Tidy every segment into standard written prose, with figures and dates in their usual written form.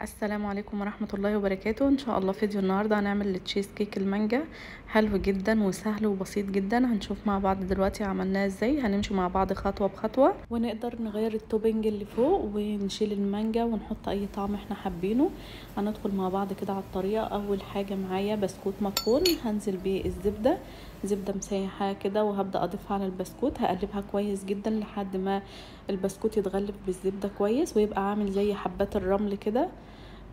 السلام عليكم ورحمة الله وبركاته. ان شاء الله فيديو النهاردة هنعمل التشيز كيك المانجا. حلو جدا وسهل وبسيط جدا. هنشوف مع بعض دلوقتي عملناه ازاي. هنمشي مع بعض خطوة بخطوة ونقدر نغير التوبنج اللي فوق ونشيل المانجا ونحط اي طعم احنا حابينه. هندخل مع بعض كده على الطريقة. اول حاجة معايا بسكوت مطحون، هنزل بيه الزبدة، زبدة مسيحة كده، وهبدأ اضيفها على البسكوت. هقلبها كويس جدا لحد ما البسكوت يتغلف بالزبدة كويس ويبقى عامل زي حبات الرمل كده.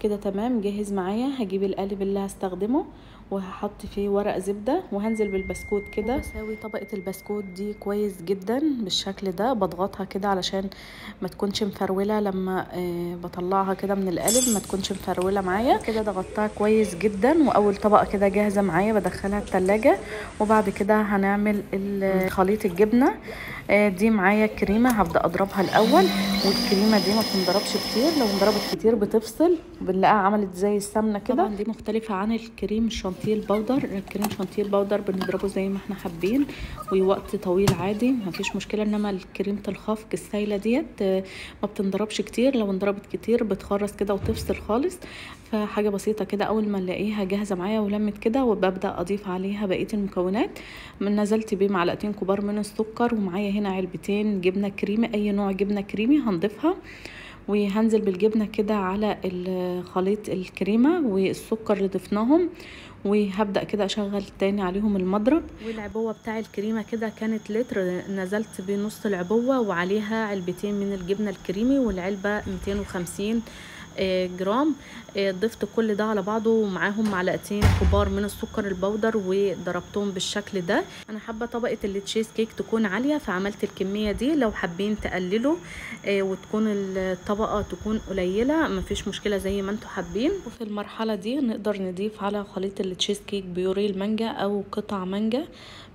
كده تمام، جاهز معايا. هجيب القالب اللي هستخدمه وهحط فيه ورق زبدة وهنزل بالبسكوت كده. بساوي طبقة البسكوت دي كويس جدا بالشكل ده، بضغطها كده علشان ما تكونش مفرولة لما بطلعها كده من القالب، ما تكونش مفرولة معايا. كده ضغطتها كويس جدا، واول طبقة كده جاهزة معايا بدخلها التلاجة. وبعد كده هنعمل خليط الجبنة. دي معايا كريمة، هبدأ اضربها الاول، والكريمة دي ما بتنضربش كتير، لو انضربت كتير بتفصل، بنلاقيها عملت زي السمنة كده. طبعا دي مختلفة عن الكريم الشانتيه البودر. الكريم شانتيه البودر بنضربه زي ما احنا حابين ووقت طويل عادي مفيش مشكلة، انما الكريمة الخفق السايلة ديت ما بتنضربش كتير، لو انضربت كتير بتخرس كده وتفصل خالص. فحاجة بسيطة كده. اول ما الاقيها جاهزة معايا ولمت كده، وببدأ اضيف عليها بقية المكونات. نزلت بيه معلقتين كبار من السكر، ومعايا هنا علبتين جبنة كريمي، اي نوع جبنة كريمي هنضيفها. وهنزل بالجبنة كده على خليط الكريمة والسكر اللي ضفناهم، وهبدأ كده اشغل تاني عليهم المضرب. والعبوة بتاع الكريمة كده كانت لتر، نزلت بنص العبوة وعليها علبتين من الجبنة الكريمي، والعلبة 250 جرام. ضفت كل ده على بعضه، ومعاهم معلقتين كبار من السكر البودر وضربتهم بالشكل ده. انا حابه طبقه التشيز كيك تكون عاليه، فعملت الكميه دي. لو حابين تقللوا وتكون الطبقه تكون قليله مفيش مشكله، زي ما انتم حابين. وفي المرحله دي نقدر نضيف على خليط التشيز كيك بيوريه المانجا او قطع مانجا،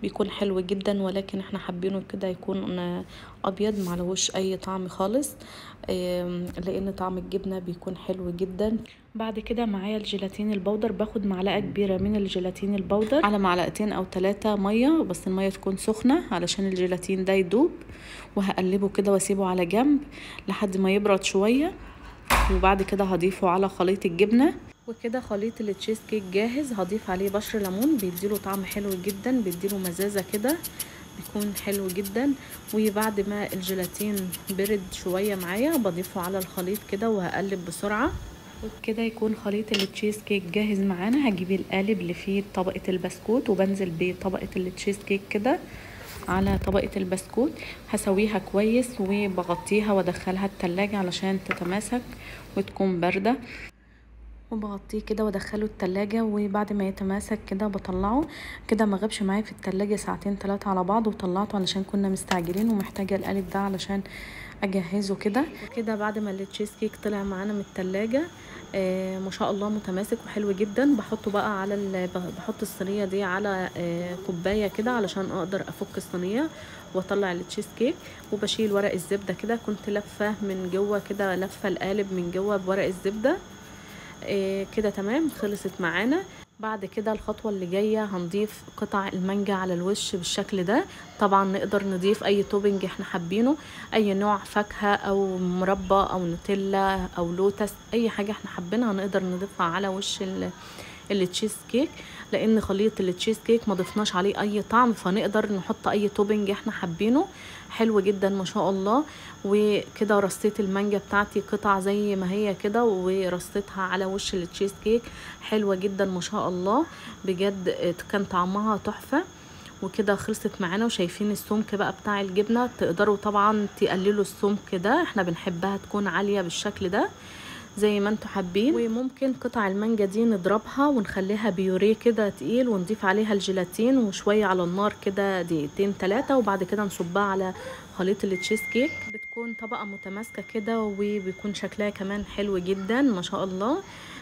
بيكون حلو جدا، ولكن احنا حابينه كده يكون ابيض معلهوش اي طعم خالص، لان طعم الجبنه بيكون حلو جدا. بعد كده معايا الجيلاتين البودر، باخد معلقه كبيره من الجيلاتين البودر على معلقتين او 3 ميه، بس الميه تكون سخنه علشان الجيلاتين ده يدوب. وهقلبه كده واسيبه على جنب لحد ما يبرد شويه، وبعد كده هضيفه على خليط الجبنه. وكده خليط التشيز كيك جاهز. هضيف عليه بشر ليمون، بيديله طعم حلو جدا، بيديله مزازه كده، بيكون حلو جدا. وبعد ما الجيلاتين برد شويه معايا بضيفه على الخليط كده وهقلب بسرعه. وبكده يكون خليط التشيز كيك جاهز معانا. هجيب القالب اللي فيه طبقه البسكوت وبنزل بطبقه التشيز كيك كده على طبقه البسكوت. هسويها كويس وبغطيها وادخلها التلاجة علشان تتماسك وتكون بارده، وبغطيه كده وادخله التلاجة. وبعد ما يتماسك كده بطلعه كده. ما غابش معايا في التلاجة ساعتين 3 على بعض، وطلعته علشان كنا مستعجلين ومحتاجة القالب ده علشان اجهزه كده. وكده بعد ما التشيز كيك طلع معانا من التلاجة ما شاء الله متماسك وحلو جدا. بحطه بقى على بحط الصينيه دي على كوبايه كده علشان اقدر افك الصينيه واطلع التشيز كيك. وبشيل ورق الزبده كده، كنت لفه من جوه كده، لفه القالب من جوه بورق الزبده. كده تمام، خلصت معانا. بعد كده الخطوة اللي جاية هنضيف قطع المانجا على الوش بالشكل ده. طبعا نقدر نضيف اي توبنج احنا حابينه، اي نوع فاكهة او مربى او نوتيلا او لوتس، اي حاجة احنا حابينها نقدر نضيفها على وش التشيز كيك. لان خليط التشيز كيك ما ضفناش عليه اي طعم، فنقدر نحط اي توبنج احنا حابينه. حلو جدا ما شاء الله. وكده رصيت المانجا بتاعتي قطع زي ما هي كده، ورصيتها على وش التشيز كيك. حلوة جدا ما شاء الله بجد، كان طعمها تحفة. وكده خلصت معانا. وشايفين السمك بقى بتاع الجبنة، تقدروا طبعا تقللوا السمك ده، احنا بنحبها تكون عالية بالشكل ده زي ما انتوا حابين. وممكن قطع المانجا دي نضربها ونخليها بيوريه كده تقيل، ونضيف عليها الجيلاتين وشويه على النار كده دقيقتين 3، وبعد كده نصبها على خليط التشيز كيك. بتكون طبقه متماسكه كده، وبيكون شكلها كمان حلو جدا ما شاء الله.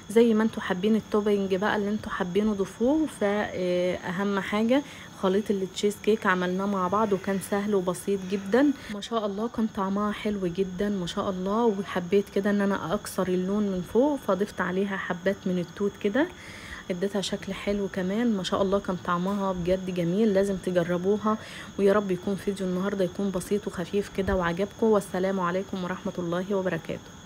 زي ما انتوا حابين التوبنج بقى اللي انتوا حابينه ضيفوه. فاهم حاجه خليط التشيز كيك عملناه مع بعض، وكان سهل وبسيط جدا ما شاء الله. كان طعمها حلو جدا ما شاء الله. وحبيت كده ان انا اكسر اللون من فوق، فضفت عليها حبات من التوت كده، اديتها شكل حلو كمان ما شاء الله. كان طعمها بجد جميل، لازم تجربوها. ويا رب يكون فيديو النهارده يكون بسيط وخفيف كده وعجبكم. والسلام عليكم ورحمة الله وبركاته.